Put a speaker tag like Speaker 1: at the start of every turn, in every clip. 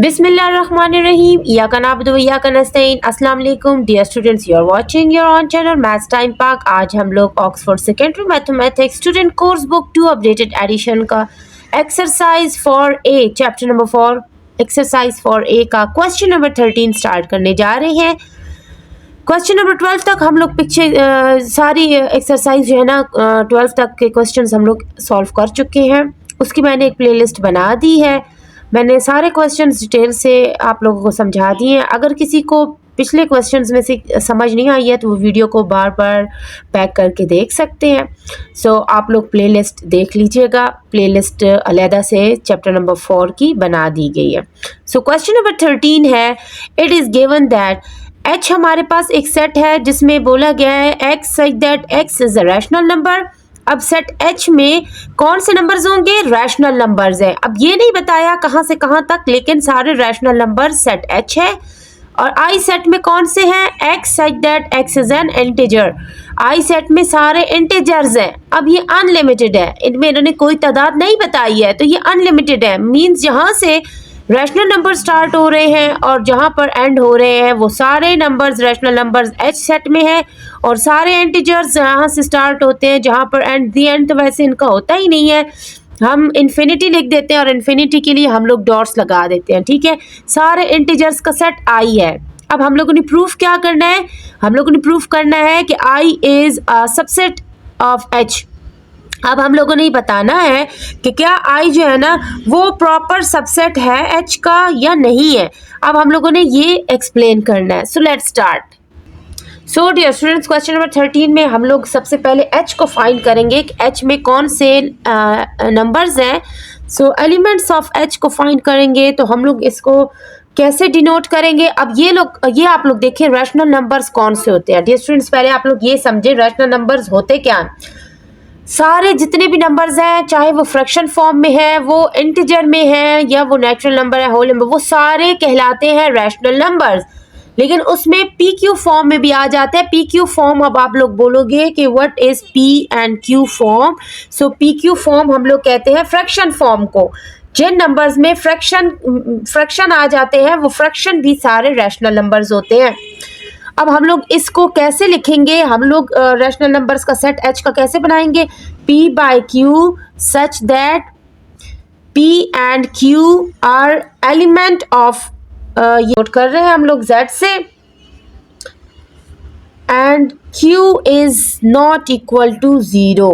Speaker 1: Bismillahirrahmanirrahim. Iyaka na'budu व इय्याका नस्तईन. अस्सलाम वालेकुम dear students, you are watching your own channel maths time park. आज हम लोग Oxford secondary mathematics student course book 2 updated edition का exercise four A chapter number 4 exercise four A का question number 13 start करने जा रहे हैं। क्वेश्चन नंबर 12 तक हम लोग पीछे सारी एक्सरसाइज जो है ना 12 तक के क्वेश्चंस हम लोग सॉल्व कर चुके हैं। उसकी मैंने एक प्लेलिस्ट बना दी है। मैंने सारे क्वेश्चंस डिटेल से आप लोगों को समझा दिए हैं। अगर किसी को पिछले क्वेश्चंस में से समझ नहीं आई है तो वो वीडियो को बार बार बैक करके देख सकते हैं। सो आप लोग प्लेलिस्ट देख लीजिएगा। प्लेलिस्ट अलहदा से चैप्टर नंबर 4 की बना दी गई है। सो क्वेश्चन नंबर 13 है, it is given that H हमारे पास एक सेट है जिसमें बोला गया है x such that x is a rational number. अब सेट एच में कौन से नंबर्स होंगे? रैशनल नंबर्स हैं। अब ये नहीं बताया कहाँ से कहाँ तक, लेकिन सारे रैशनल नंबर सेट एच है। और आई सेट में कौन से हैं? X such that x is an integer. I set में सारे इंटीजर्स हैं। अब ये अनलिमिटेड है, इनमें इन्होंने कोई तादाद नहीं बताई है, तो ये अनलिमिटेड है। मीन्स जहाँ से रैशनल नंबर स्टार्ट हो रहे हैं और जहाँ पर एंड हो रहे हैं वो सारे numbers rational numbers H set में है, और सारे इंटीजर्स जहाँ से स्टार्ट होते हैं जहाँ पर एंड दी एंड तो वैसे इनका होता ही नहीं है। हम इन्फिनिटी लिख देते हैं और इन्फिनिटी के लिए हम लोग डॉट्स लगा देते हैं। ठीक है, सारे इंटीजर्स का सेट आई है। अब हम लोगों ने प्रूफ क्या करना है? हम लोगों ने प्रूफ करना है कि I is a subset of H. अब हम लोगों ने बताना है कि क्या आई जो है ना वो प्रॉपर सबसेट है एच का या नहीं है। अब हम लोगों ने ये एक्सप्लेन करना है। So let's start. So dear students, question number 13 में हम लोग सबसे पहले एच को फाइंड करेंगे कि एच में कौन से नंबर्स हैं। सो एलिमेंट्स ऑफ एच को फाइंड करेंगे तो हम लोग इसको कैसे डिनोट करेंगे? अब ये आप लोग देखें रैशनल नंबर्स कौन से होते हैं। डियर स्टूडेंट्स, पहले आप लोग ये समझें रैशनल नंबर्स होते क्या हैं। सारे जितने भी नंबर्स हैं, चाहे वो फ्रैक्शन फॉर्म में है, वो इंटीजर में है, या वो नेचुरल नंबर है, होल नंबर, वो सारे कहलाते हैं रैशनल नंबर्स। लेकिन उसमें पी क्यू फॉर्म में भी आ जाते हैं। पी क्यू फॉर्म, अब आप लोग बोलोगे कि what is P and Q form. So P Q form हम लोग कहते हैं फ्रैक्शन फॉर्म को। जिन नंबर्स में फ्रैक्शन आ जाते हैं वो फ्रैक्शन भी सारे रैशनल नंबर्स होते हैं। अब हम लोग इसको कैसे लिखेंगे? हम लोग रैशनल नंबर्स का सेट एच का कैसे बनाएंगे? P by Q such that P and Q are element of ये नोट कर रहे हैं हम लोग Z से, and Q is not equal to 0।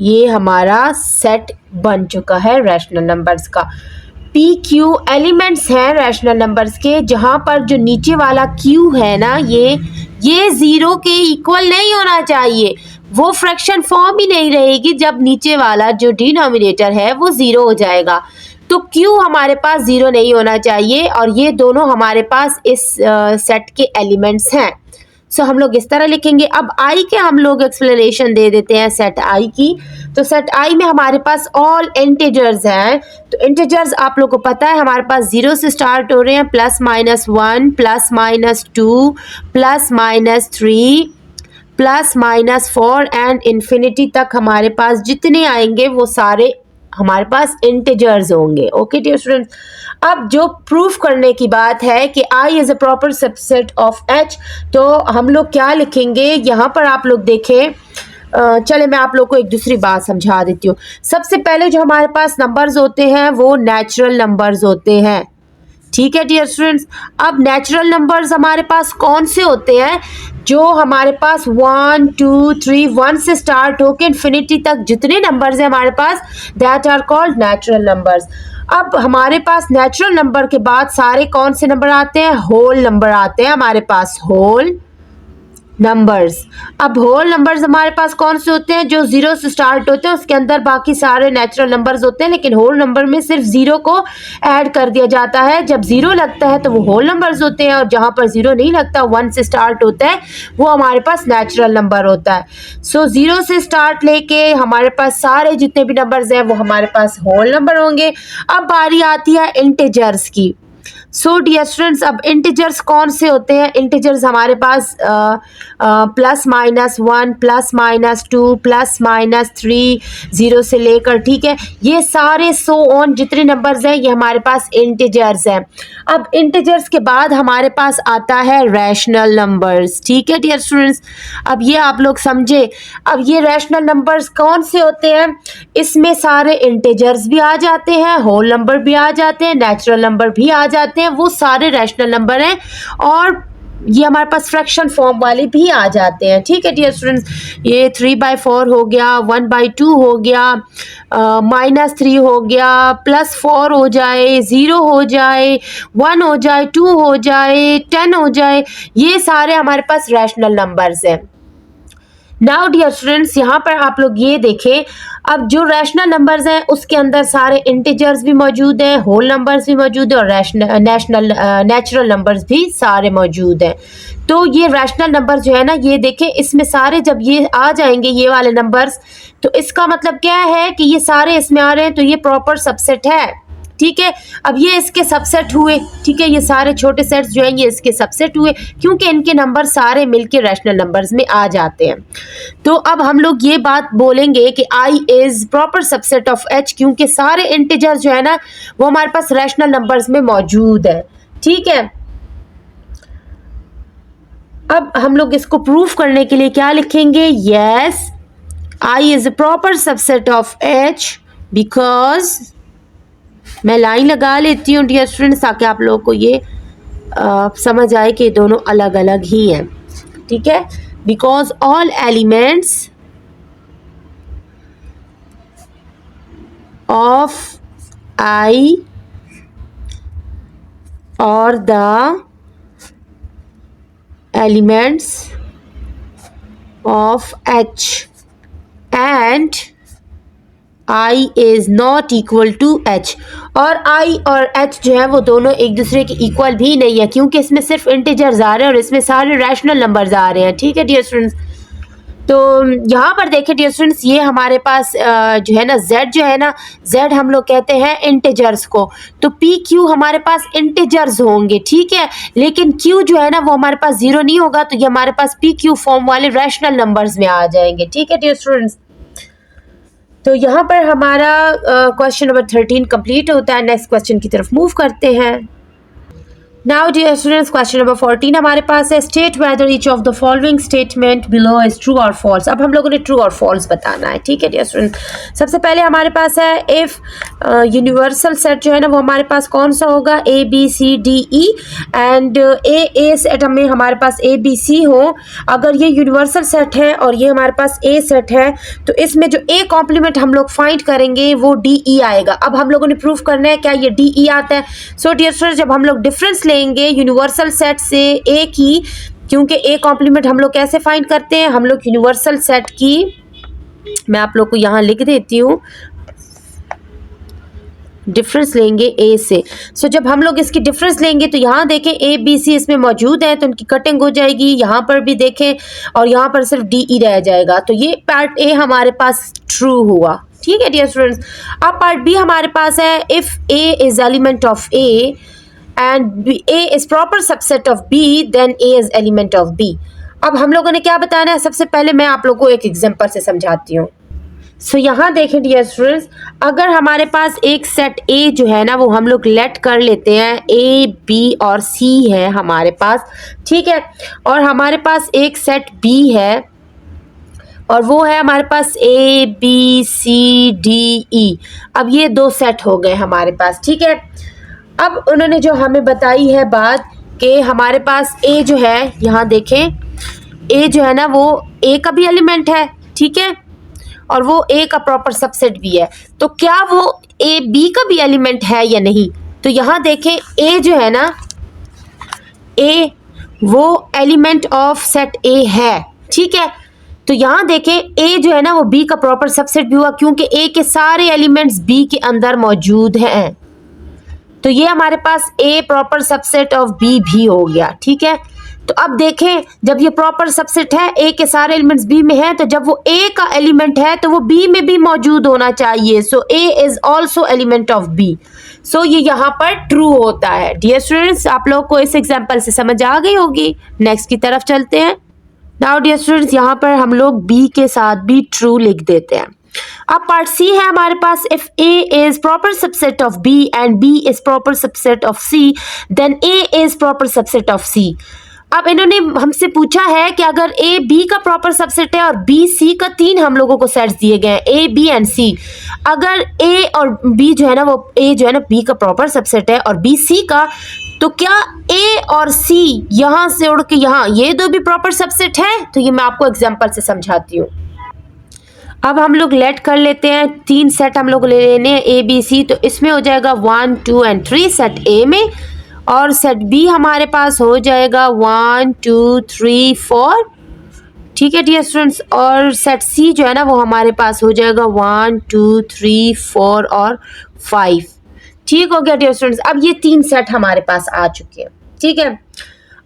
Speaker 1: ये हमारा सेट बन चुका है रैशनल नंबर्स का। पी क्यू एलिमेंट्स हैं रैशनल नंबर्स के, जहाँ पर जो नीचे वाला क्यू है ना ये 0 के इक्वल नहीं होना चाहिए। वो फ्रैक्शन फॉर्म ही नहीं रहेगी जब नीचे वाला जो डिनोमिनेटर है वो 0 हो जाएगा। तो क्यू हमारे पास 0 नहीं होना चाहिए, और ये दोनों हमारे पास इस सेट के एलिमेंट्स हैं। सो हम लोग इस तरह लिखेंगे। अब आई के हम लोग एक्सप्लेनेशन दे देते हैं सेट आई की। तो सेट आई में हमारे पास ऑल इंटीजर्स हैं। तो इंटीजर्स आप लोग को पता है हमारे पास 0 से स्टार्ट हो रहे हैं, +-1 +-2 +-3 +-4 एंड इन्फिनिटी तक हमारे पास जितने आएंगे वो सारे हमारे पास इंटीजर्स होंगे। ओके डियर स्टूडेंट्स, अब जो प्रूफ करने की बात है कि I is a proper subset of H, तो हम लोग क्या लिखेंगे यहाँ पर आप लोग देखें। चले मैं आप लोग को एक दूसरी बात समझा देती हूँ। सबसे पहले जो हमारे पास नंबर्स होते हैं वो नेचुरल नंबर्स होते हैं। ठीक है डियर स्टूडेंट्स, अब नेचुरल नंबर्स हमारे पास कौन से होते हैं? जो हमारे पास 1 2 3 1 से स्टार्ट होकर इन्फिनिटी तक जितने नंबर्स हैं हमारे पास, that are called natural numbers. अब हमारे पास नेचुरल नंबर के बाद सारे कौन से नंबर आते हैं? होल नंबर आते हैं हमारे पास, होल नंबर्स। अब होल नंबर्स हमारे पास कौन से होते हैं? जो 0 से स्टार्ट होते हैं, उसके अंदर बाकी सारे नेचुरल नंबर्स होते हैं, लेकिन होल नंबर में सिर्फ 0 को ऐड कर दिया जाता है। जब 0 लगता है तो वो होल नंबर्स होते हैं, और जहाँ पर 0 नहीं लगता, 1 से स्टार्ट होता है, वो हमारे पास नेचुरल नंबर होता है। सो 0 से स्टार्ट लेके हमारे पास सारे जितने भी नंबर्स हैं वो हमारे पास होल नंबर होंगे। अब बारी आती है इंटीजर्स की। सो डियर स्टूडेंट्स, अब इंटीजर्स कौन से होते हैं? इंटीजर्स हमारे पास +-1, +-2, +-3, 0 से लेकर, ठीक है, ये सारे सो ऑन जितने नंबर्स हैं ये हमारे पास इंटीजर्स हैं। अब इंटीजर्स के बाद हमारे पास आता है रैशनल नंबर्स, ठीक है डियर स्टूडेंट्स। अब ये आप लोग समझे। अब ये रैशनल नंबर्स कौन से होते हैं? इसमें सारे इंटीजर्स भी आ जाते हैं, होल नंबर भी आ जाते हैं, नेचुरल नंबर भी आ जाते हैं, वो सारे रैशनल नंबर हैं। और ये हमारे पास फ्रैक्शन फॉर्म वाले भी आ जाते हैं, ठीक है डियर स्टूडेंट्स। ये 3/4 हो गया, 1/2 हो गया, -3 हो गया, +4 हो जाए, 0 हो जाए, 1 हो जाए, 2 हो जाए, 10 हो जाए, ये सारे हमारे पास रैशनल नंबर्स हैं। नाउ डियर स्टूडेंट्स, यहाँ पर आप लोग ये देखें, अब जो रैशनल नंबर्स हैं उसके अंदर सारे इंटीजर्स भी मौजूद हैं, होल नंबर्स भी मौजूद है, और नेचुरल नंबर्स भी सारे मौजूद हैं। तो ये रैशनल नंबर जो है ना, ये देखें, इसमें सारे जब ये आ जाएंगे ये वाले नंबर्स, तो इसका मतलब क्या है कि ये सारे इसमें आ रहे हैं, तो ये प्रॉपर सबसेट है, ठीक है। अब ये इसके सबसेट हुए, ठीक है, ये सारे छोटे सेट्स जो हैं ये इसके सबसेट हुए, क्योंकि इनके नंबर सारे मिलके रैशनल नंबर्स में आ जाते हैं। तो अब हम लोग ये बात बोलेंगे कि I is proper subset of H, क्योंकि सारे इंटीजर्स जो है ना वो हमारे पास रैशनल नंबर्स में मौजूद है, ठीक है। अब हम लोग इसको प्रूफ करने के लिए क्या लिखेंगे? Yes, I is a proper subset of H because, मैं लाइन लगा लेती हूँ डियर स्टूडेंट्स ताकि आप लोगों को ये समझ आए कि दोनों अलग अलग ही हैं, ठीक है। Because all elements of I और the elements of H and I is not equal to H। और I और H जो है वो दोनों एक दूसरे के इक्वल भी नहीं है, क्योंकि इसमें सिर्फ इंटीजर्स आ रहे हैं और इसमें सारे रैशनल नंबर्स आ रहे हैं, ठीक है डियर स्टूडेंट्स। तो यहाँ पर देखें डियर स्टूडेंट्स, ये हमारे पास जो है ना Z जो है ना, Z हम लोग कहते हैं इंटीजर्स को, तो PQ हमारे पास इंटीजर्स होंगे, ठीक है, लेकिन Q जो है ना वो हमारे पास 0 नहीं होगा, तो ये हमारे पास PQ फॉर्म वाले रैशनल नंबर्स में आ जाएंगे, ठीक है डियर स्टूडेंट्स। तो यहाँ पर हमारा क्वेश्चन नंबर 13 कंप्लीट होता है। नेक्स्ट क्वेश्चन की तरफ मूव करते हैं। Now dear students, question number 14 हमारे पास है, state whether each of the following statement below is true और फॉल्स। अब हम लोगों ने ट्रू और फॉल्स बताना है, ठीक है डियर स्टूडेंट्स। सबसे पहले हमारे पास है इफ यूनिवर्सल सेट जो है ना वो हमारे पास कौन सा होगा? ABCDE एंड ए सेट में हमारे पास ABC हो। अगर ये यूनिवर्सल सेट है और ये हमारे पास A सेट है, तो इसमें जो A कॉम्प्लीमेंट हम लोग फाइंड करेंगे वो DE आएगा। अब हम लोगों ने प्रूफ करना है क्या ये DE आता है। सो डियर स्टूडेंट्स, जब हम लोग डिफरेंस लेंगे यूनिवर्सल सेट से A की, क्योंकि A कॉम्प्लीमेंट हम लोग कैसे फाइंड करते हैं? हम लोग यूनिवर्सल सेट की, मैं आप लोग को यहाँ लिख देती हूँ, डिफरेंस लेंगे A से। सो जब हम लोग इसकी डिफरेंस लेंगे तो यहाँ देखें ABC इसमें मौजूद है, तो उनकी कटिंग हो जाएगी, यहाँ पर भी देखें, और यहाँ पर सिर्फ DE रह जाएगा, तो ये पार्ट A हमारे पास ट्रू हुआ, ठीक है डियर स्टूडेंट्स। अब पार्ट B हमारे पास है, if A is element of A and A is proper subset of B, then A is element of B। अब हम लोगों ने क्या बताना है? सबसे पहले मैं आप लोगों को एक एग्जांपल से समझाती हूँ। सो यहाँ देखें डियर स्टूडेंट्स, अगर हमारे पास एक सेट A जो है ना वो हम लोग लेट कर लेते हैं, A, B और C है हमारे पास, ठीक है, और हमारे पास एक सेट B है और वो है हमारे पास A, B, C, D, E। अब ये दो सेट हो गए हमारे पास, ठीक है। अब उन्होंने जो हमें बताई है बात कि हमारे पास A जो है, यहाँ देखें, A जो है ना वो A का भी एलिमेंट है, ठीक है, और वो A का प्रॉपर सबसेट भी है, तो क्या वो A B का भी एलिमेंट है या नहीं? तो यहाँ देखें A जो है ना, A वो एलिमेंट ऑफ सेट A है, ठीक है, तो यहाँ देखें A जो है ना वो B का प्रॉपर सबसेट भी हुआ, क्योंकि A के सारे एलिमेंट्स B के अंदर मौजूद हैं, तो ये हमारे पास A proper subset of B भी हो गया, ठीक है। तो अब देखें, जब ये प्रॉपर सबसेट है, ए के सारे एलिमेंट्स बी में हैं, तो जब वो ए का एलिमेंट है तो वो बी में भी मौजूद होना चाहिए। So A is also element of B. So ये यहाँ पर ट्रू होता है। डियर स्टूडेंट्स, आप लोग को इस एग्जाम्पल से समझ आ गई होगी। नेक्स्ट की तरफ चलते हैं। नाउ डियर स्टूडेंट्स, यहाँ पर हम लोग बी के साथ भी ट्रू लिख देते हैं। अब पार्ट सी है हमारे पास, if A is proper subset of B and B is proper subset of C, then A is proper subset of C. अब इन्होंने हमसे पूछा है कि अगर ए बी का प्रॉपर सबसेट है और बी सी का, तीन हम लोगों को सेट्स दिए गए हैं, ए बी एंड सी। अगर ए और बी जो है ना, वो ए जो है ना बी का प्रॉपर सबसेट है और बी सी का, तो क्या ए और सी यहाँ से उड़ के यहाँ ये दो भी प्रॉपर सबसेट है? तो ये मैं आपको एग्जाम्पल से समझाती हूँ। अब हम लोग लेट कर लेते हैं, तीन सेट हम लोग ले लेने हैं ए बी सी। तो इसमें हो जाएगा 1 2 एंड 3 सेट ए में, और सेट बी हमारे पास हो जाएगा 1 2 3 4। ठीक है डियर स्टूडेंट्स, और सेट सी जो है ना वो हमारे पास हो जाएगा 1 2 3 4 और 5। ठीक हो गया डियर स्टूडेंट्स। अब ये तीन सेट हमारे पास आ चुके हैं। ठीक है,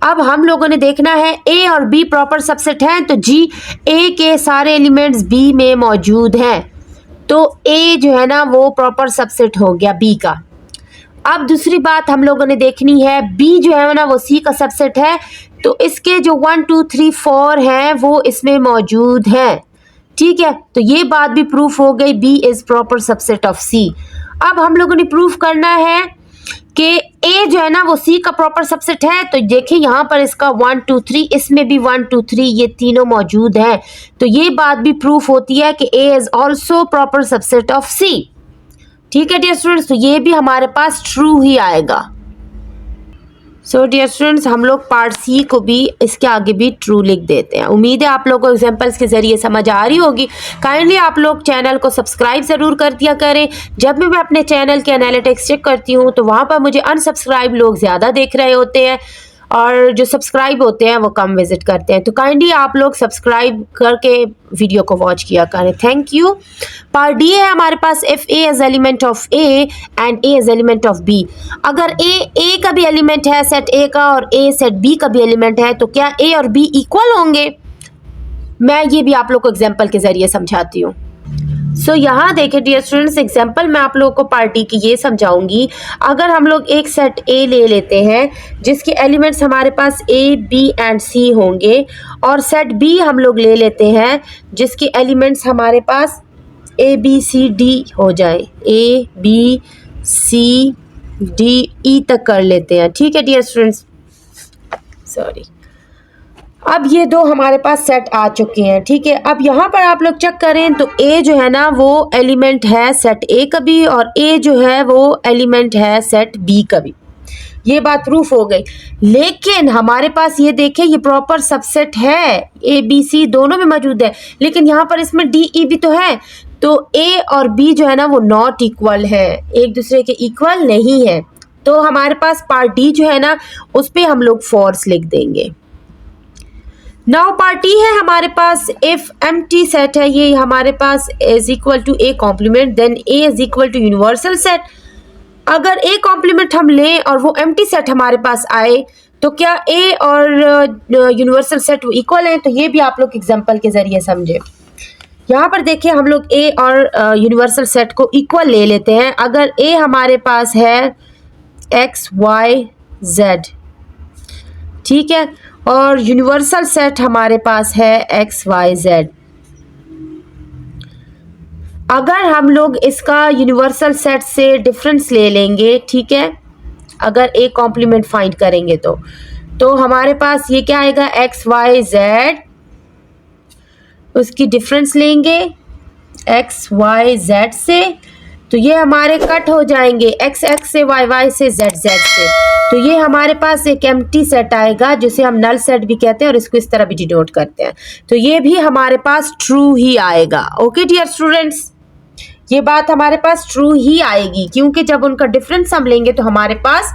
Speaker 1: अब हम लोगों ने देखना है ए और बी प्रॉपर सबसेट हैं, तो जी ए के सारे एलिमेंट्स बी में मौजूद हैं, तो ए जो है ना वो प्रॉपर सबसेट हो गया बी का। अब दूसरी बात हम लोगों ने देखनी है, बी जो है ना वो सी का सबसेट है, तो इसके जो 1 2 3 4 हैं वो इसमें मौजूद हैं। ठीक है, तो ये बात भी प्रूफ हो गई, B is proper subset of C. अब हम लोगों ने प्रूफ करना है कि ए जो है ना वो सी का प्रॉपर सबसेट है, तो देखिए यहाँ पर इसका 1 2 3, इसमें भी 1 2 3, ये तीनों मौजूद हैं, तो ये बात भी प्रूफ होती है कि A is also proper subset of C. ठीक है डियर स्टूडेंट्स, तो ये भी हमारे पास ट्रू ही आएगा। सो डियर स्टूडेंट्स, हम लोग पार्ट सी को भी इसके आगे भी ट्रू लिख देते हैं। उम्मीद है आप लोगों को एग्जांपल्स के जरिए समझ आ रही होगी। काइंडली आप लोग चैनल को सब्सक्राइब ज़रूर कर दिया करें। जब भी मैं अपने चैनल के एनालिटिक्स चेक करती हूँ तो वहाँ पर मुझे अनसब्सक्राइब लोग ज़्यादा देख रहे होते हैं और जो सब्सक्राइब होते हैं वो कम विजिट करते हैं। तो काइंडली आप लोग सब्सक्राइब करके वीडियो को वॉच किया करें। Thank you. पार्ट डी है हमारे पास, if A is element of A and A is element of B. अगर ए का भी एलिमेंट है सेट ए का और ए सेट बी का भी एलिमेंट है, तो क्या ए और बी इक्वल होंगे? मैं ये भी आप लोग को एग्जाम्पल के जरिए समझाती हूँ। सो यहाँ देखिए डियर स्टूडेंट्स, एग्जाम्पल मैं आप लोगों को पार्ट डी की ये समझाऊंगी। अगर हम लोग एक सेट ए ले लेते हैं जिसके एलिमेंट्स हमारे पास ए बी एंड सी होंगे, और सेट बी हम लोग ले लेते हैं जिसके एलिमेंट्स हमारे पास ए बी सी डी हो जाए, A B C D E तक कर लेते हैं। ठीक है डियर स्टूडेंट्स, सॉरी। अब ये दो हमारे पास सेट आ चुके हैं। ठीक है, अब यहाँ पर आप लोग चेक करें तो ए जो है ना वो एलिमेंट है सेट ए का भी, और ए जो है वो एलिमेंट है सेट बी का भी। ये बात प्रूफ हो गई। लेकिन हमारे पास ये देखें, ये प्रॉपर सबसेट है, ए बी सी दोनों में मौजूद है, लेकिन यहाँ पर इसमें डी ई भी तो है, तो ए और बी जो है ना वो नॉट इक्वल है, एक दूसरे के इक्वल नहीं है। तो हमारे पास पार्ट डी जो है ना उस पर हम लोग फॉल्स लिख देंगे। नाउ पार्ट डी है हमारे पास, इफ एम्प्टी सेट है ये हमारे पास is equal to A complement, then A is equal to universal set. अगर ए कॉम्प्लीमेंट हम लें और वो एम्प्टी सेट हमारे पास आए, तो क्या ए और यूनिवर्सल सेट वो इक्वल हैं? तो ये भी आप लोग एग्जांपल के जरिए समझे। यहाँ पर देखिए, हम लोग ए और यूनिवर्सल सेट को इक्वल ले लेते हैं। अगर ए हमारे पास है एक्स वाई जेड, ठीक है, और यूनिवर्सल सेट हमारे पास है एक्स वाई जेड। अगर हम लोग इसका यूनिवर्सल सेट से डिफरेंस ले लेंगे, ठीक है, अगर ए कॉम्प्लीमेंट फाइंड करेंगे तो हमारे पास ये क्या आएगा, एक्स वाई जेड, उसकी डिफरेंस लेंगे एक्स वाई जेड से, तो ये हमारे कट हो जाएंगे एक्स एक्स से, वाई वाई से, जेड जेड से। तो ये हमारे पास एक एम्प्टी सेट आएगा जिसे हम नल सेट भी कहते हैं और इसको इस तरह भी डिनोट करते हैं। तो ये भी हमारे पास ट्रू ही आएगा। ओके डियर स्टूडेंट्स, ये बात हमारे पास ट्रू ही आएगी, क्योंकि जब उनका डिफरेंस हम लेंगे तो हमारे पास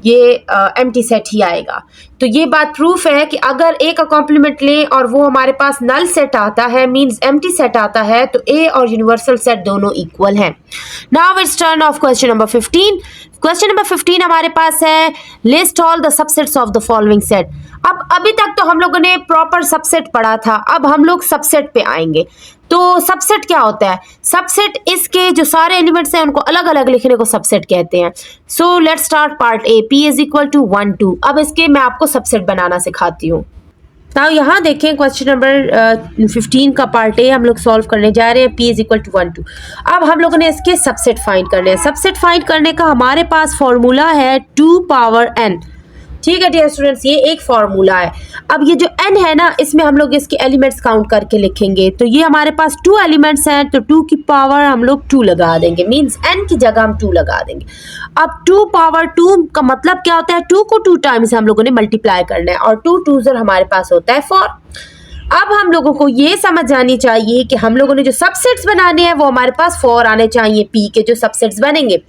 Speaker 1: ये एम्प्टी सेट ही आएगा। तो ये बात प्रूफ है कि अगर ए का कॉम्प्लीमेंट लें और वो हमारे पास नल सेट आता है, मींस एम्प्टी सेट आता है, तो ए और यूनिवर्सल सेट दोनों इक्वल हैं। Now it's turn off question number 15। Question number 15 हमारे पास है, list all the subsets of the following set. अब अभी तक तो हम लोगों ने प्रॉपर सबसेट पढ़ा था, अब हम लोग सबसेट पे आएंगे। तो सबसेट क्या होता है? सबसेट इसके जो सारे एलिमेंट्स हैं उनको अलग अलग लिखने को सबसेट कहते हैं। So let's start part A, p is equal to 1 2। अब इसके मैं आपको सबसेट बनाना सिखाती हूँ। तो यहाँ देखें क्वेश्चन नंबर 15 का पार्ट ए हम लोग सॉल्व करने जा रहे हैं। p is equal to 1 2। अब हम लोगों ने इसके सबसेट फाइंड करने हैं। सबसेट फाइंड करने का हमारे पास फॉर्मूला है 2 पावर n। ठीक है डियर स्टूडेंट्स, ये एक फॉर्मूला है। अब ये जो n है ना, इसमें हम लोग इसके एलिमेंट्स काउंट करके लिखेंगे। तो ये हमारे पास 2 एलिमेंट्स हैं, तो 2 की पावर हम लोग 2 लगा देंगे, मींस n की जगह हम 2 लगा देंगे। अब 2 पावर 2 का मतलब क्या होता है? 2 को 2 टाइम्स हम लोगों ने मल्टीप्लाई करना है, और 2 2 हमारे पास होता है 4। अब हम लोगों को ये समझ आनी चाहिए कि हम लोगों ने जो सबसेट्स बनाने हैं वो हमारे पास 4 आने चाहिए। p के जो सबसेट्स बनेंगे,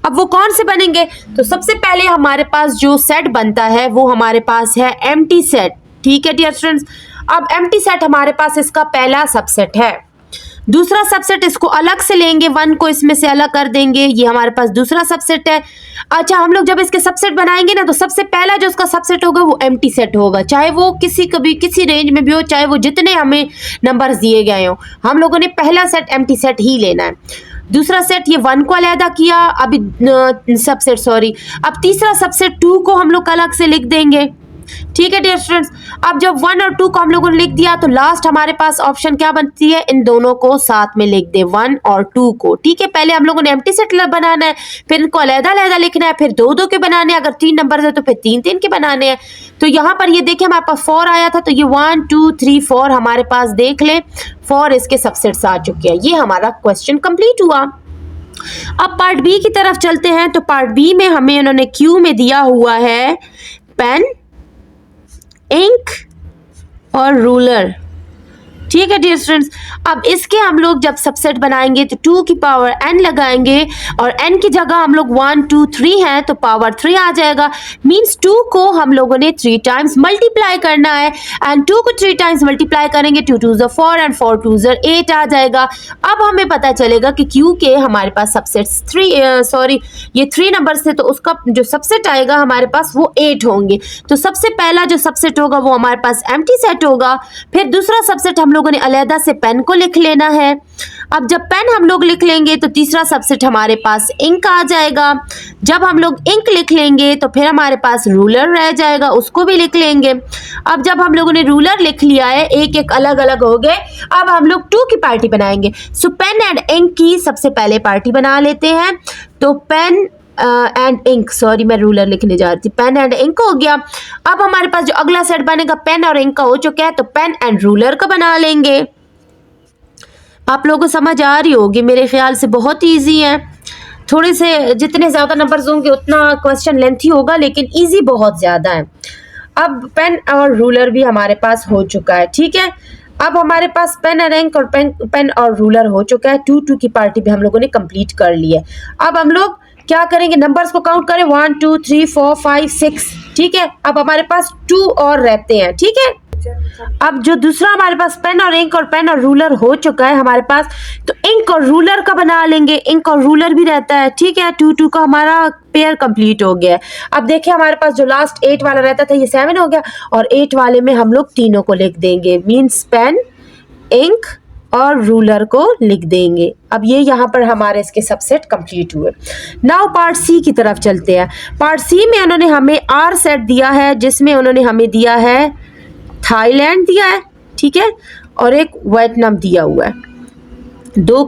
Speaker 1: अब वो कौन से बनेंगे? तो सबसे पहले हमारे पास जो सेट बनता है वो हमारे पास है एम्प्टी सेट। ठीक है डियर स्टूडेंट्स, अब एम्प्टी सेट हमारे पास इसका पहला सबसेट है। दूसरा सबसेट इसको अलग से लेंगे, 1 को इसमें से अलग कर देंगे, ये हमारे पास दूसरा सबसेट है। अच्छा, हम लोग जब इसके सबसेट बनाएंगे ना, तो सबसे पहला जो उसका सबसेट होगा वो एम्प्टी सेट होगा, चाहे वो किसी रेंज में भी हो, चाहे वो जितने हमें नंबर्स दिए गए हो, हम लोगों ने पहला सेट एम्प्टी सेट ही लेना है। दूसरा सेट ये 1 को अलहदा किया, अभी सबसेट सॉरी, अब तीसरा सबसेट 2 को हम लोग अलग से लिख देंगे। ठीक है डियर स्टूडेंट्स, अब जब 1 और 2 को हम लोगों ने लिख दिया, तो लास्ट हमारे पास ऑप्शन क्या बनती है? इन दोनों को साथ में लिख दे, 1 और 2 को। ठीक है, पहले हम लोगों ने एम्प्टी सेट बनाना है, फिर इनको अलहदा अलहदा लिखना है, फिर 2 2 के बनाने हैं, अगर 3 नंबर है तो फिर 3 3 के बनाने हैं। तो यहाँ पर ये देखिए हमारे पास 4 आया था, तो ये 1 2 3 4 हमारे पास देख ले 4 इसके सबसेट्स आ चुके हैं। ये हमारा क्वेश्चन कंप्लीट हुआ। अब पार्ट बी की तरफ चलते हैं। तो पार्ट बी में हमें उन्होंने क्यू में दिया हुआ है पेन, इंक और रूलर। ठीक है डियर स्टूडेंट्स, अब इसके हम लोग जब सबसेट बनाएंगे तो 2 की पावर n लगाएंगे, और n की जगह हम लोग 1 2 3 है तो पावर 3 आ जाएगा। मींस 2 को हम लोगों ने 3 टाइम्स मल्टीप्लाई करना है, एंड 2 को 3 टाइम्स मल्टीप्लाई करेंगे, 2 2 4 एंड 4 2 8 आ जाएगा। अब हमें पता चलेगा कि क्यू के हमारे पास सबसेट्स 3 ये 3 नंबर से, तो उसका जो सबसेट आएगा हमारे पास वो 8 होंगे। तो सबसे पहला जो सबसेट होगा वो हमारे पास एम्प्टी सेट होगा। फिर दूसरा सबसेट हम लोगों ने अलहदा से पेन को लिख लेना है। अब जब पेन हम लोग लिख लेंगे तो तीसरा सबसेट हमारे पास इंक आ जाएगा। जब हम लोग इंक लिख लेंगे तो फिर हमारे पास रूलर रह जाएगा, उसको भी लिख लेंगे। अब जब हम लोगों ने रूलर लिख लिया है, एक एक अलग अलग हो गए, अब हम लोग 2 की पार्टी बनाएंगे। सो पेन एंड इंक की सबसे पहले पार्टी बना लेते हैं। तो पेन एंड इंक, सॉरी मैं रूलर लिखने जा रही थी, पेन एंड इंक हो गया। अब हमारे पास जो अगला सेट बनेगा पेन और इंक का हो चुका है, तो पेन एंड रूलर का बना लेंगे। आप लोगों को समझ आ रही होगी मेरे ख्याल से, बहुत इजी है। थोड़े से जितने ज़्यादा नंबर्स होंगे उतना क्वेश्चन लेंथी होगा, लेकिन इजी बहुत ज़्यादा है। अब पेन और रूलर भी हमारे पास हो चुका है। ठीक है, अब हमारे पास पेन और इंक और पेन और रूलर हो चुका है। 2 2 की पार्टी भी हम लोगों ने कंप्लीट कर ली है। अब हम लोग क्या करेंगे? नंबर्स को काउंट करें, 1 2 3 4 5 6। ठीक है, अब हमारे पास 2 और रहते हैं। ठीक है, अब जो दूसरा हमारे पास पेन और इंक और पेन और रूलर हो चुका है हमारे पास, तो इंक और रूलर का बना लेंगे। इंक और रूलर भी रहता है। ठीक है, 2 2 का हमारा पेयर कंप्लीट हो गया है। अब देखिए हमारे पास जो लास्ट 8 वाला रहता था ये 7 हो गया, और 8 वाले में हम लोग तीनों को लिख देंगे, मीन्स पेन, इंक और रूलर को लिख देंगे। अब ये यहाँ पर हमारे इसके सबसेट कंप्लीट हुए। नाउ पार्ट सी की तरफ चलते हैं। पार्ट सी में उन्होंने हमें आर सेट दिया है, जिसमें उन्होंने हमें दिया है थाईलैंड दिया है, ठीक है, और एक वियतनाम दिया हुआ है। 2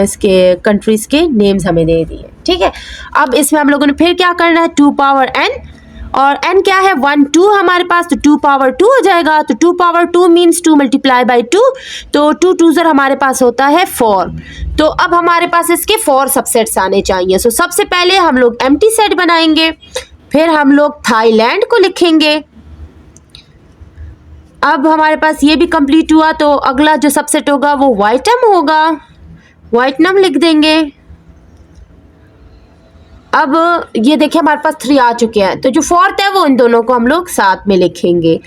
Speaker 1: इसके कंट्रीज के नेम्स हमें दे दिए। ठीक है, अब इसमें हम लोगों ने फिर क्या करना है? 2 पावर n, और n क्या है? 1 2 हमारे पास, तो 2 पावर 2 हो जाएगा। तो 2 पावर 2 मीन्स 2 मल्टीप्लाई बाई 2, तो 2 2 हमारे पास होता है 4। तो अब हमारे पास इसके 4 सबसेट्स आने चाहिए। सो सबसे पहले हम लोग एम्प्टी सेट बनाएंगे, फिर हम लोग थाईलैंड को लिखेंगे। अब हमारे पास ये भी कंप्लीट हुआ, तो अगला जो सबसेट होगा वो वियतनाम होगा, वियतनाम लिख देंगे। अब ये देखिए हमारे पास 3 आ चुके हैं, तो जो 4th है वो इन दोनों को हम लोग साथ में लिखेंगे।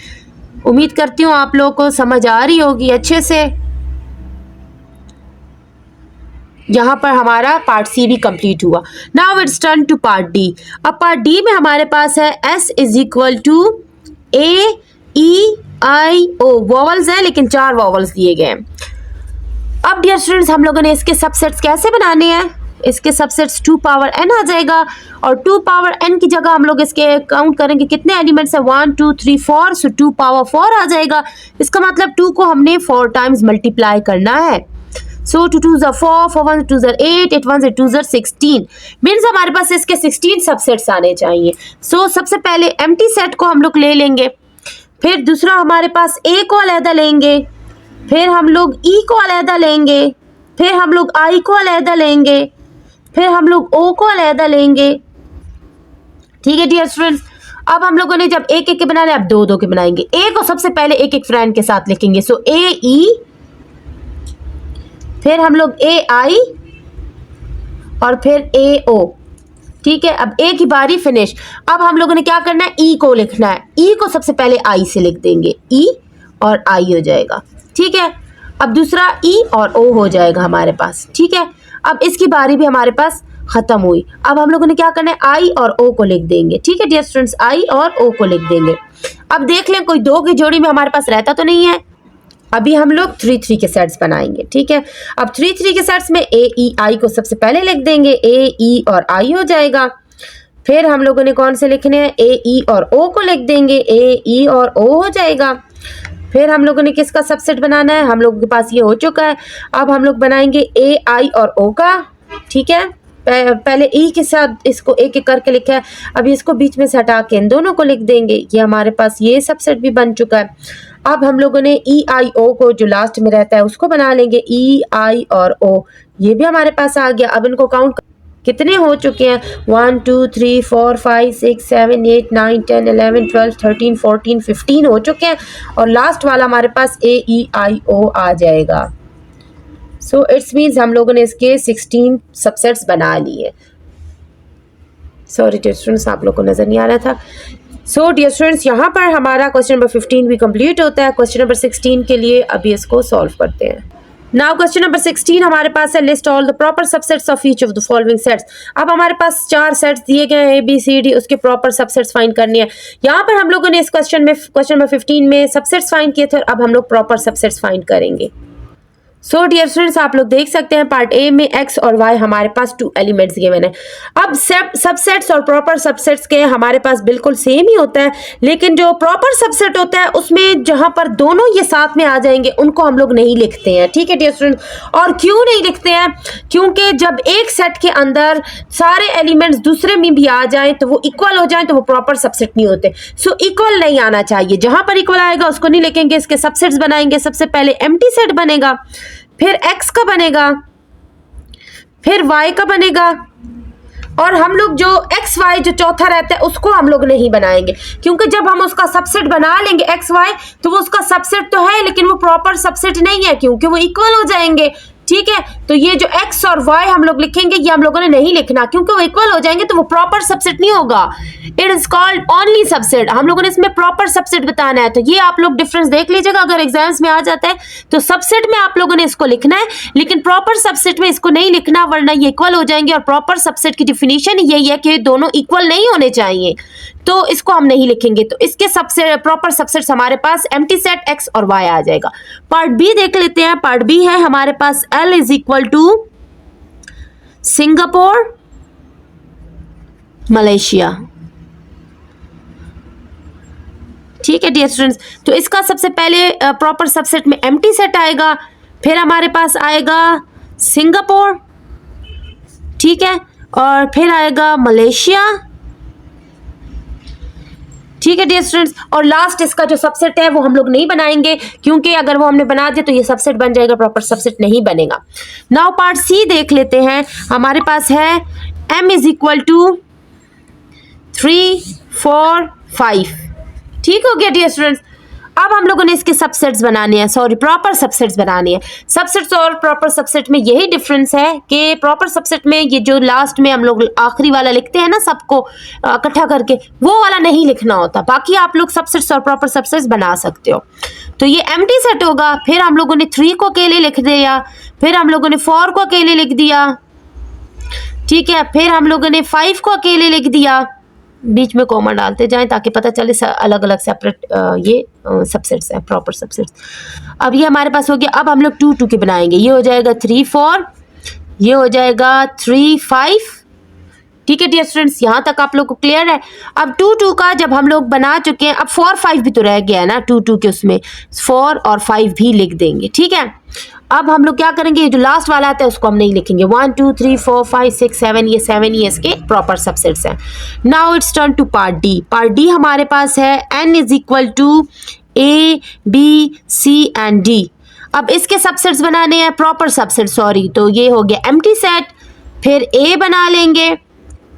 Speaker 1: उम्मीद करती हूँ आप लोगों को समझ आ रही होगी अच्छे से। यहाँ पर हमारा पार्ट सी भी कंप्लीट हुआ। Now it's turn to part D. अब पार्ट डी में हमारे पास है s is equal to A E I O vowels हैं, लेकिन 4 वॉवल्स दिए गए हैं। अब डियर स्टूडेंट्स हम लोगों ने इसके सबसेट्स कैसे बनाने हैं, इसके सबसेट्स 2 पावर n आ जाएगा, और 2 पावर n की जगह हम लोग इसके काउंट करेंगे कितने एलिमेंट्स है, 1 2 3 4, सो 2 पावर 4 आ जाएगा। इसका मतलब 2 को हमने 4 टाइम्स मल्टीप्लाई करना है। सो 2 2s are 4, 4 1s 2s are 8, 8 1s 2s are 16, means हमारे पास इसके 16 सबसेट्स आने चाहिए। सो सबसे पहले एम्प्टी सेट को हम लोग ले लेंगे, फिर दूसरा हमारे पास a को अलहदा लेंगे, फिर हम लोग e को अलहदा लेंगे, फिर हम लोग i को अलहदा लेंगे, फिर हम लोग o को अलहदा लेंगे। ठीक है डियर स्टूडेंट्स, अब हम लोगों ने जब एक एक के बनाने, अब दो दो के बनाएंगे। a को सबसे पहले एक एक फ्रेंड के साथ लिखेंगे, सो a e, फिर हम लोग a i और फिर a o। ठीक है, अब a की बारी फिनिश। अब हम लोगों ने क्या करना है, e को लिखना है। e को सबसे पहले i से लिख देंगे, e और i हो जाएगा। ठीक है, अब दूसरा e और o हो जाएगा हमारे पास। ठीक है, अब इसकी बारी भी हमारे पास खत्म हुई। अब हम लोगों ने क्या करना है, i और o को लिख देंगे। ठीक है डियर स्टूडेंट्स, i और o को लिख देंगे। अब देख लें कोई 2 की जोड़ी में हमारे पास रहता तो नहीं है। अभी हम लोग 3 3 के सेट्स बनाएंगे। ठीक है, अब 3 3 के सेट्स में a e i को सबसे पहले लिख देंगे, a e और i हो जाएगा। फिर हम लोगों ने कौन से लिखने हैं, a e और o को लिख देंगे, a e और o हो जाएगा। फिर हम लोगों ने किसका सबसेट बनाना है, हम लोगों के पास ये हो चुका है। अब हम लोग बनाएंगे a i और o का। ठीक है, पहले e के साथ इसको एक एक करके लिखा है, अभी इसको बीच में से हटा के इन दोनों को लिख देंगे। ये हमारे पास ये सबसेट भी बन चुका है। अब हम लोगों ने e i o को जो लास्ट में रहता है उसको बना लेंगे, e i और o, ये भी हमारे पास आ गया। अब इनको काउंट कितने हो चुके हैं, 1 2 3 4 5 6 7 8 9 10 11 12 13 14 15 हो चुके हैं, और लास्ट वाला हमारे पास a e i o आ जाएगा। सो इट्स मीन्स हम लोगों ने इसके 16 सबसेट्स बना लिए। सॉरी डियर स्टूडेंट्स, आप लोग को नज़र नहीं आ रहा था। सो डियर स्टूडेंट्स, यहाँ पर हमारा क्वेश्चन नंबर 15 भी कंप्लीट होता है। क्वेश्चन नंबर 16 के लिए अभी इसको सॉल्व करते हैं। नाउ क्वेश्चन नंबर 16 हमारे पास है, list all the proper subsets of each of the following sets. अब हमारे पास 4 सेट्स दिए गए हैं, ABCD, उसके प्रॉपर सबसेट्स फाइंड करनी है। यहाँ पर हम लोगों ने इस क्वेश्चन नंबर 15 में सबसेट्स फाइंड किए थे, और अब हम लोग प्रॉपर सबसेट्स फाइंड करेंगे। सो डियर स्टूडेंट्स, आप लोग देख सकते हैं पार्ट ए में x और y हमारे पास 2 एलिमेंट्स गिवन है। अब सबसेट्स और प्रॉपर सबसेट्स के हमारे पास बिल्कुल सेम ही होता है, लेकिन जो प्रॉपर सबसेट होता है उसमें जहां पर दोनों ये साथ में आ जाएंगे उनको हम लोग नहीं लिखते हैं। ठीक है डियर स्टूडेंट्स, और क्यों नहीं लिखते हैं, क्योंकि जब एक सेट के अंदर सारे एलिमेंट्स दूसरे में भी आ जाएं तो वो इक्वल हो जाएं तो वो प्रॉपर सबसेट नहीं होते। सो इक्वल नहीं आना चाहिए, जहां पर इक्वल आएगा उसको नहीं लिखेंगे, इसके सबसेट्स बनाएंगे। सबसे पहले एम्प्टी सेट बनेगा, फिर x का बनेगा, फिर y का बनेगा, और हम लोग जो एक्स वाई जो चौथा रहता है उसको हम लोग नहीं बनाएंगे, क्योंकि जब हम उसका सबसेट बना लेंगे एक्स वाई तो वो उसका सबसेट तो है लेकिन वो प्रॉपर सबसेट नहीं है, क्योंकि वो इक्वल हो जाएंगे। ठीक है, तो ये जो x और y हम लोग लिखेंगे ये हम लोगों ने नहीं लिखना, क्योंकि वो इक्वल हो जाएंगे तो वो प्रॉपर सबसेट नहीं होगा। It is called only subset. हम लोगों ने इसमें प्रॉपर सबसेट बताना है, तो ये आप लोग डिफरेंस देख लीजिएगा। अगर एग्जाम्स में आ जाता है तो सबसेट में आप लोगों ने इसको लिखना है, लेकिन प्रॉपर सबसेट में इसको नहीं लिखना, वरना ये इक्वल हो जाएंगे। और प्रॉपर सबसेट की डिफिनीशन यही है कि दोनों इक्वल नहीं होने चाहिए, तो इसको हम नहीं लिखेंगे। तो इसके सबसे प्रॉपर सबसेट्स हमारे पास एम्प्टी सेट x और y आ जाएगा। पार्ट बी देख लेते हैं। पार्ट बी है हमारे पास L is equal to Singapore, Malaysia. ठीक है डियर स्टूडेंट्स, तो इसका सबसे पहले प्रॉपर सबसेट में एम्प्टी सेट आएगा, फिर हमारे पास आएगा सिंगापुर, ठीक है, और फिर आएगा मलेशिया। ठीक है डियर स्टूडेंट्स, और लास्ट इसका जो सबसेट है वो हम लोग नहीं बनाएंगे, क्योंकि अगर वो हमने बना दिया तो ये सबसेट बन जाएगा, प्रॉपर सबसेट नहीं बनेगा। नाउ पार्ट सी देख लेते हैं। हमारे पास है m इज इक्वल टू 3 4 5। ठीक हो गया डियर स्टूडेंट्स। अब हम लोगों ने इसके सबसेट्स बनाने हैं, सॉरी प्रॉपर सबसेट्स बनाने हैं। सबसेट्स और प्रॉपर सबसेट में यही डिफरेंस है कि प्रॉपर सबसेट में ये जो लास्ट में हम लोग आखिरी वाला लिखते हैं ना सबको इकट्ठा करके, वो वाला नहीं लिखना होता। बाकी आप लोग सबसेट्स और प्रॉपर सबसेट्स बना सकते हो। तो ये एम्प्टी सेट होगा, फिर हम लोगों ने 3 को अकेले लिख दिया, फिर हम लोगों ने 4 को अकेले लिख दिया, ठीक है, फिर हम लोगों ने 5 को अकेले लिख दिया, बीच में कॉमा डालते जाएं ताकि पता चले अलग अलग सेपरेट ये सबसेट्स हैं, प्रॉपर सबसेट्स। अब ये हमारे पास हो गया। अब हम लोग 2 2 के बनाएंगे। ये हो जाएगा 3 4, ये हो जाएगा 3 5। ठीक है डियर स्टूडेंट्स, यहाँ तक आप लोग को क्लियर है। अब 2 2 का जब हम लोग बना चुके हैं, अब 4 5 भी तो रह गया है ना 2 2 के, उसमें 4 और 5 भी लिख देंगे। ठीक है, अब हम लोग क्या करेंगे, ये जो लास्ट वाला आता है उसको हम नहीं लिखेंगे। 1 2 3 4 5 6 7, ये 7 ये इसके प्रॉपर सबसेट्स हैं। Now it's turn to part D. Part D हमारे पास है n is equal to A B C and D। अब इसके सबसेट्स बनाने हैं, प्रॉपर सबसेट सॉरी, तो ये हो गया एम्प्टी सेट। फिर A बना लेंगे,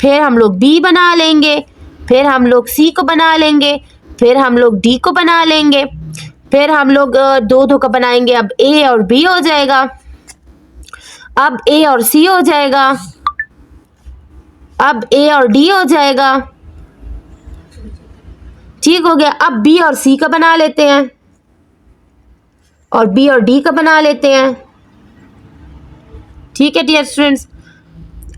Speaker 1: फिर हम लोग B बना लेंगे, फिर हम लोग C को बना लेंगे, फिर हम लोग D को बना लेंगे, फिर हम लोग 2 2 का बनाएंगे। अब A और B हो जाएगा, अब A और C हो जाएगा, अब A और D हो जाएगा। ठीक हो गया। अब B और C का बना लेते हैं और B और D का बना लेते हैं। ठीक है डियर स्टूडेंट्स,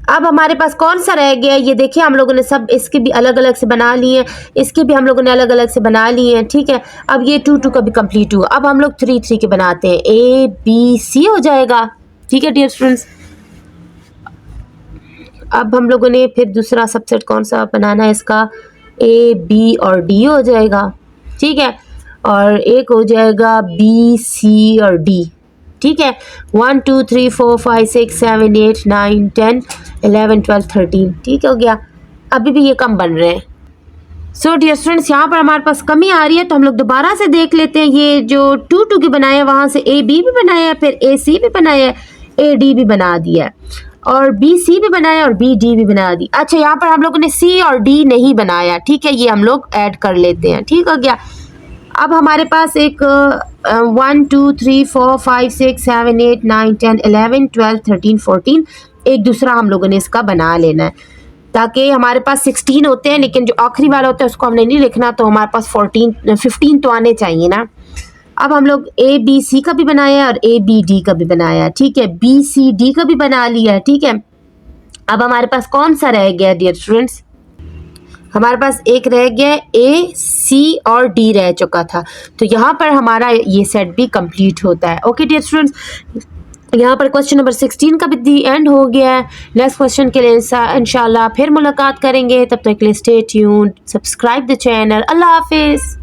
Speaker 1: अब हमारे पास कौन सा रह गया, ये देखिए हम लोगों ने सब इसके भी अलग अलग से बना लिए हैं, इसके भी हम लोगों ने अलग अलग से बना लिए हैं। ठीक है, अब ये 2 2 का भी कंप्लीट हुआ। अब हम लोग 3 3 के बनाते हैं, A B C हो जाएगा। ठीक है डियर स्टूडेंट्स, अब हम लोगों ने फिर दूसरा सबसेट कौन सा बनाना है इसका, A B और D हो जाएगा। ठीक है, और एक हो जाएगा B C और D। ठीक है, 1 2 3 4 5 6 7 8 9 10 11 12 13। ठीक हो गया, अभी भी ये कम बन रहे हैं। सो डियर स्टूडेंट्स, यहाँ पर हमारे पास कमी आ रही है, तो हम लोग दोबारा से देख लेते हैं। ये जो 2 2 के बनाए हैं, वहाँ से A B भी बनाया है, फिर A C भी बनाया है, A D भी बना दिया है, और B C भी बनाया और B D भी बना दी। अच्छा, यहाँ पर हम लोगों ने C और D नहीं बनाया। ठीक है, ये हम लोग ऐड कर लेते हैं। ठीक हो गया, अब हमारे पास एक 1 2 3 4 5 6 7 8 9 10 11 12 13 14 एक दूसरा हम लोगों ने इसका बना लेना है, ताकि हमारे पास 16 होते हैं, लेकिन जो आखिरी वाला होता है उसको हमने नहीं लिखना, तो हमारे पास 15 तो आने चाहिए ना। अब हम लोग A B C का भी बनाया है और A B D का भी बनाया है। ठीक है, B C D का भी बना लिया है। ठीक है, अब हमारे पास कौन सा रह गया डियर स्टूडेंट्स, हमारे पास एक रह गया A C और D रह चुका था, तो यहाँ पर हमारा ये सेट भी कंप्लीट होता है। ओके डियर स्टूडेंट्स, यहाँ पर क्वेश्चन नंबर 16 का भी दी एंड हो गया है। नेक्स्ट क्वेश्चन के लिए इंशाल्लाह फिर मुलाकात करेंगे, तब तक के लिए stay tuned, subscribe the channel. अल्लाह हाफिज़।